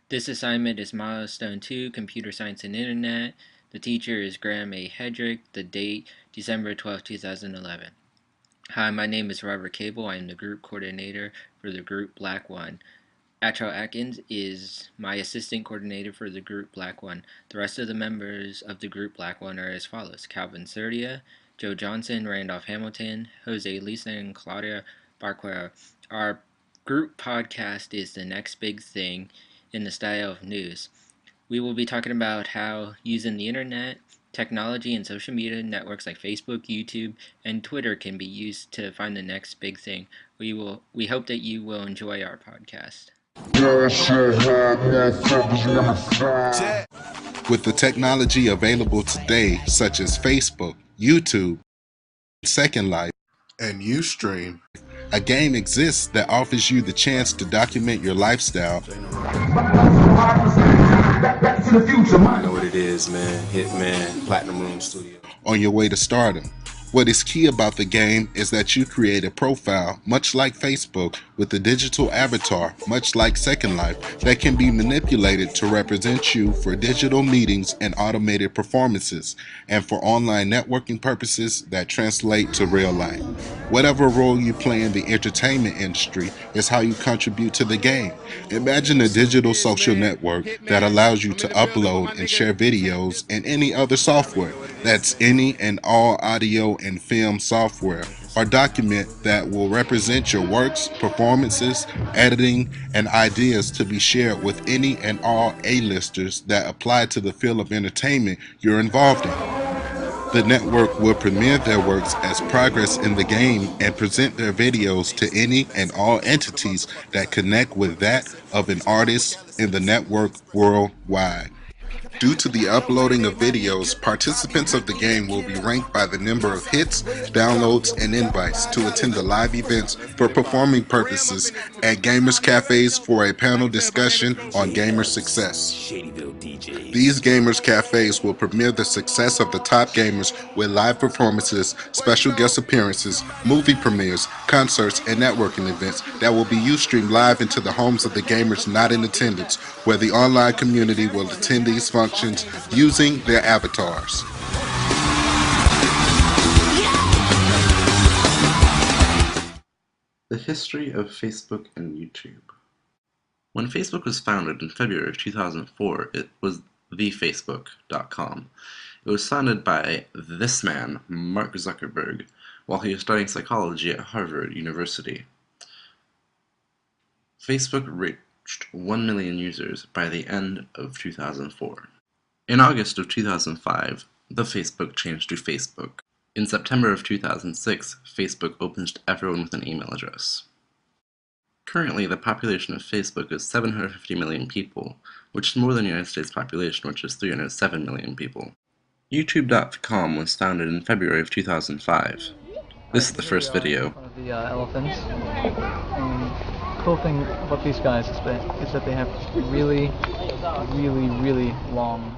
This assignment is Milestone 2, Computer Science and Internet. The teacher is Graham A. Hedrick. The date, December 12, 2011. Hi, my name is Robert Cable. I am the group coordinator for the group Black01. Atro Atkins is my assistant coordinator for the group Black01. The rest of the members of the group Black01 are as follows: Calvin Serdia, Joe Johnson, Randolph Hamilton, Jose Lisa, and Claudia Barquera. Our group podcast is The Next Big Thing in the style of news. We will be talking about how using the internet, technology, and social media networks like Facebook, YouTube, and Twitter can be used to find the next big thing. We hope that you will enjoy our podcast. With the technology available today, such as Facebook, YouTube, Second Life, and Ustream, a game exists that offers you the chance to document your lifestyle. I know what it is, man. Hitman, Platinum Room Studio. On your way to stardom. What is key about the game is that you create a profile, much like Facebook, with a digital avatar, much like Second Life, that can be manipulated to represent you for digital meetings and automated performances, and for online networking purposes that translate to real life. Whatever role you play in the entertainment industry is how you contribute to the game. Imagine a digital social network that allows you to upload and share videos and any other software. That's any and all audio and film software or document that will represent your works, performances, editing, and ideas to be shared with any and all A-listers that apply to the field of entertainment you're involved in. The network will premiere their works as progress in the game and present their videos to any and all entities that connect with that of an artist in the network worldwide. Due to the uploading of videos, participants of the game will be ranked by the number of hits, downloads, and invites to attend the live events for performing purposes at gamers cafes for a panel discussion on gamer success. These gamers cafes will premiere the success of the top gamers with live performances, special guest appearances, movie premieres, concerts, and networking events that will be Ustreamed live into the homes of the gamers not in attendance, where the online community will attend these functions using their avatars. The history of Facebook and YouTube. When Facebook was founded in February of 2004, it was thefacebook.com. It was founded by this man, Mark Zuckerberg, while he was studying psychology at Harvard University. Facebook reached 1 million users by the end of 2004. In August of 2005, the Facebook changed to Facebook. In September of 2006, Facebook opened to everyone with an email address. Currently, the population of Facebook is 750 million people, which is more than the United States population, which is 307 million people. YouTube.com was founded in February of 2005. This is the first video. The elephants. Cool thing about these guys is that they have really long.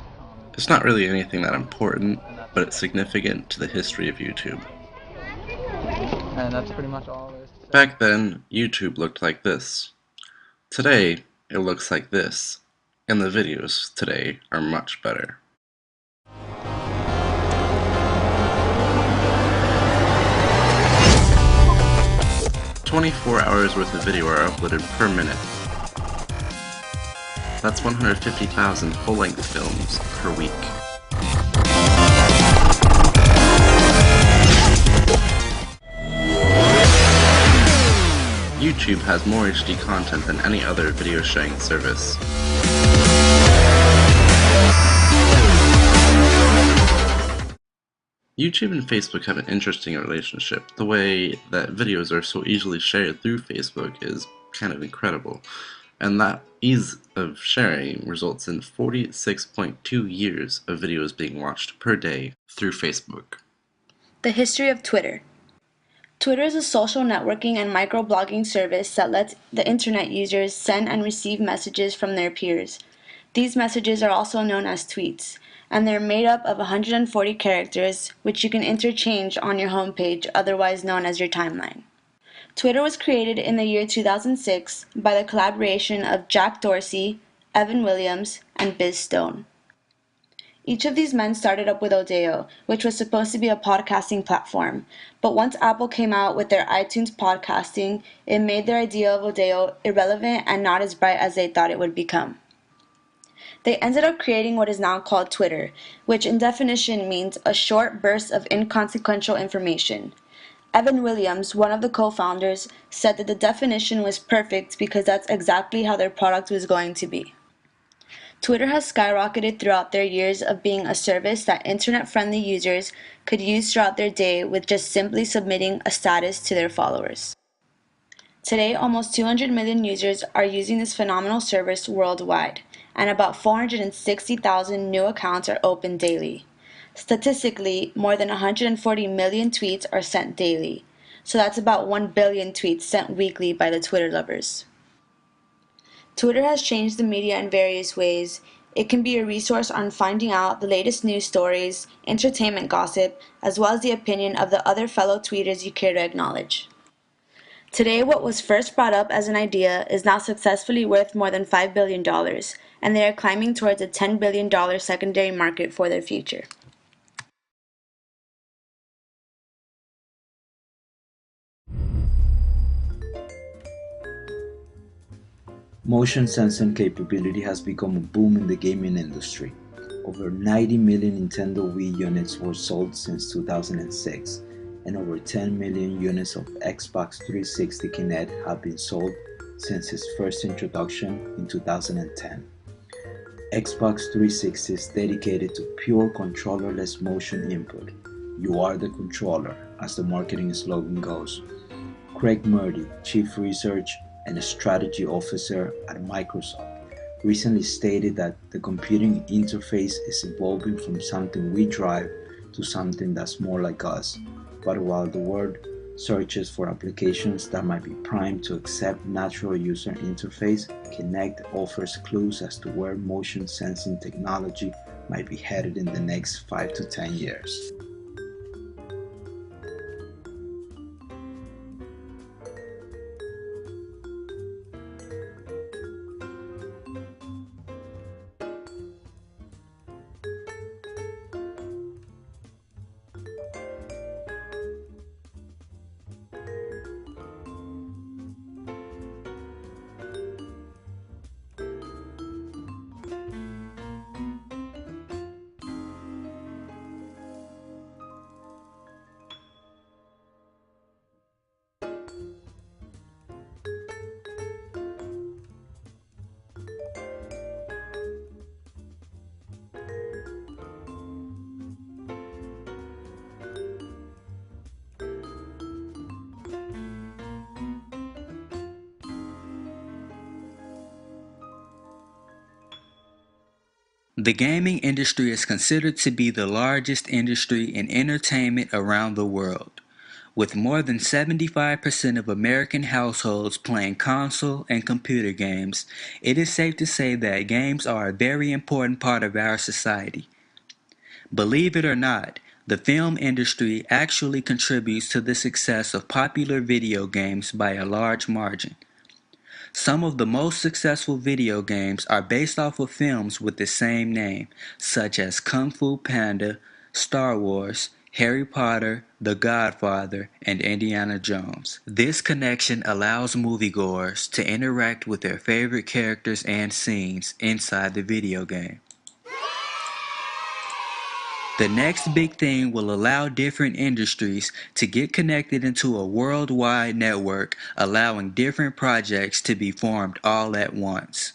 It's not really anything that important, but it's significant to the history of YouTube. And that's pretty much all there is to say. Back then, YouTube looked like this. Today, it looks like this, and the videos today are much better. "24 hours worth of video are uploaded per minute. That's 150,000 full-length films per week. YouTube has more HD content than any other video sharing service. YouTube and Facebook have an interesting relationship. The way that videos are so easily shared through Facebook is kind of incredible. And that ease of sharing results in 46.2 years of videos being watched per day through Facebook. The history of Twitter. Twitter is a social networking and microblogging service that lets the internet users send and receive messages from their peers. These messages are also known as tweets, and they're made up of 140 characters, which you can interchange on your homepage, otherwise known as your timeline. Twitter was created in the year 2006 by the collaboration of Jack Dorsey, Evan Williams, and Biz Stone. Each of these men started up with Odeo, which was supposed to be a podcasting platform. But once Apple came out with their iTunes podcasting, it made their idea of Odeo irrelevant and not as bright as they thought it would become. They ended up creating what is now called Twitter, which in definition means a short burst of inconsequential information. Evan Williams, one of the co-founders, said that the definition was perfect because that's exactly how their product was going to be. Twitter has skyrocketed throughout their years of being a service that internet-friendly users could use throughout their day with just simply submitting a status to their followers. Today, almost 200 million users are using this phenomenal service worldwide, and about 460,000 new accounts are opened daily. Statistically, more than 140 million tweets are sent daily, so that's about 1 billion tweets sent weekly by the Twitter lovers. Twitter has changed the media in various ways. It can be a resource on finding out the latest news stories, entertainment gossip, as well as the opinion of the other fellow tweeters you care to acknowledge. Today, what was first brought up as an idea is now successfully worth more than $5 billion, and they are climbing towards a $10 billion secondary market for their future. Motion sensing capability has become a boom in the gaming industry. Over 90 million Nintendo Wii units were sold since 2006, and over 10 million units of Xbox 360 Kinect have been sold since its first introduction in 2010. Xbox 360 is dedicated to pure controllerless motion input. You are the controller, as the marketing slogan goes. Craig Murdy, Chief Research and Strategy Officer at Microsoft, recently stated that the computing interface is evolving from something we drive to something that's more like us. But while the world searches for applications that might be primed to accept natural user interface, Kinect offers clues as to where motion sensing technology might be headed in the next 5 to 10 years. The gaming industry is considered to be the largest industry in entertainment around the world, with more than 75% of American households playing console and computer games. It is safe to say that games are a very important part of our society. Believe it or not, the film industry actually contributes to the success of popular video games by a large margin. Some of the most successful video games are based off of films with the same name, such as Kung Fu Panda, Star Wars, Harry Potter, The Godfather, and Indiana Jones. This connection allows moviegoers to interact with their favorite characters and scenes inside the video game. The next big thing will allow different industries to get connected into a worldwide network, allowing different projects to be formed all at once.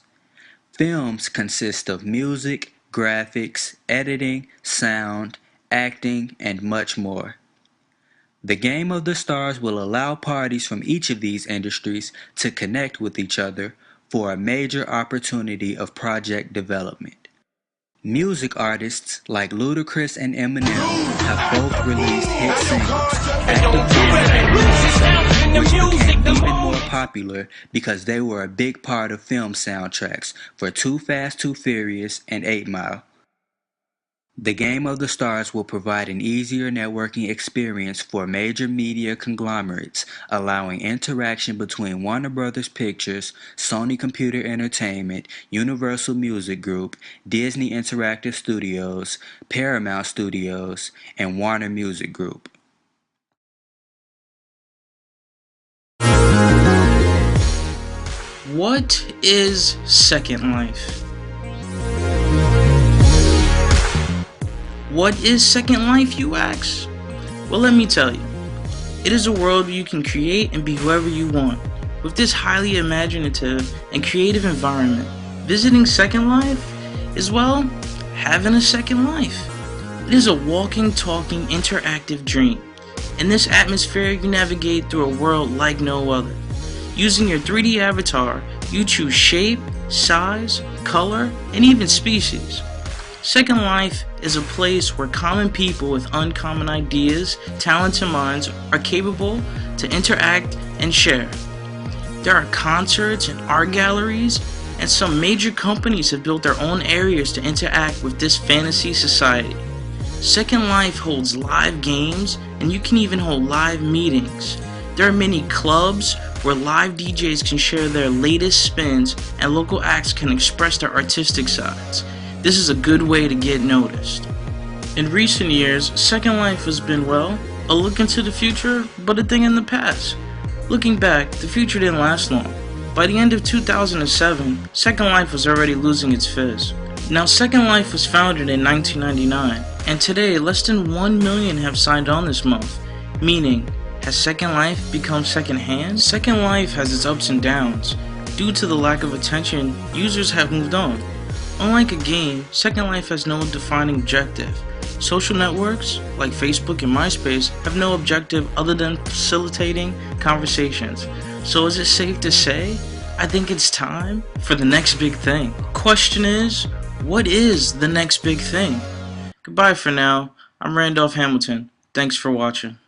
Films consist of music, graphics, editing, sound, acting, and much more. The Game of the Stars will allow parties from each of these industries to connect with each other for a major opportunity of project development. Music artists like Ludacris and Eminem have both released hit singles, Active and Losing, which became even more popular because they were a big part of film soundtracks for Too Fast, Too Furious and 8 Mile. The Game of the Stars will provide an easier networking experience for major media conglomerates, allowing interaction between Warner Bros. Pictures, Sony Computer Entertainment, Universal Music Group, Disney Interactive Studios, Paramount Studios, and Warner Music Group. What is Second Life? What is Second Life, you ask? Well, let me tell you. It is a world where you can create and be whoever you want. With this highly imaginative and creative environment, visiting Second Life is, well, having a second life. It is a walking, talking, interactive dream. In this atmosphere, you navigate through a world like no other. Using your 3D avatar, you choose shape, size, color, and even species. Second Life is a place where common people with uncommon ideas, talents, and minds are capable to interact and share. There are concerts and art galleries, and some major companies have built their own areas to interact with this fantasy society. Second Life holds live games, and you can even hold live meetings. There are many clubs where live DJs can share their latest spins and local acts can express their artistic sides. This is a good way to get noticed. In recent years, Second Life has been, well, a look into the future, but a thing in the past. Looking back, the future didn't last long. By the end of 2007, Second Life was already losing its fizz. Now, Second Life was founded in 1999, and today less than 1 million have signed on this month, meaning, has Second Life become second-hand? Second Life has its ups and downs. Due to the lack of attention, users have moved on. Unlike a game, Second Life has no defining objective. Social networks, like Facebook and MySpace, have no objective other than facilitating conversations. So is it safe to say, I think it's time for the next big thing? Question is, what is the next big thing? Goodbye for now. I'm Randolph Hamilton. Thanks for watching.